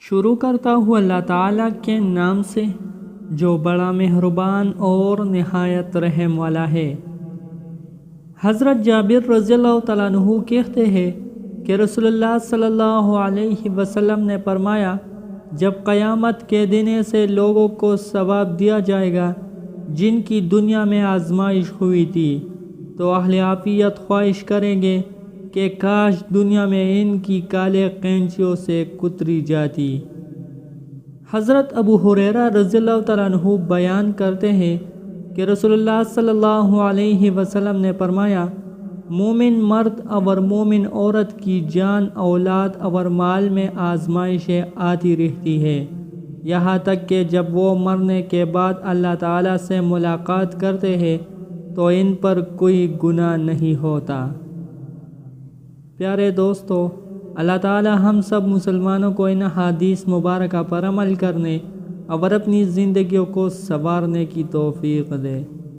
شروع کرتا ہوں اللہ تعالیٰ کے نام سے جو بڑا مہربان اور نہایت رحم والا ہے۔ حضرت جابر رضی اللہ تعالیٰ عنہ کہتے ہیں کہ رسول اللہ صلی اللہ علیہ وسلم نے فرمایا، جب قیامت کے دن سے لوگوں کو ثواب دیا جائے گا جن کی دنیا میں آزمائش ہوئی تھی، تو اہل عافیت خواہش کریں گے کہ کاش دنیا میں ان کی کالے قینچیوں سے کتری جاتی۔ حضرت ابو ہریرہ رضی اللہ تعالیٰ عنہ بیان کرتے ہیں کہ رسول اللہ صلی اللہ علیہ وسلم نے فرمایا، مومن مرد اور مومن عورت کی جان، اولاد اور مال میں آزمائشیں آتی رہتی ہے، یہاں تک کہ جب وہ مرنے کے بعد اللہ تعالیٰ سے ملاقات کرتے ہیں تو ان پر کوئی گناہ نہیں ہوتا۔ پیارے دوستو، اللہ تعالیٰ ہم سب مسلمانوں کو ان حدیث مبارکہ پر عمل کرنے اور اپنی زندگیوں کو سنوارنے کی توفیق دے۔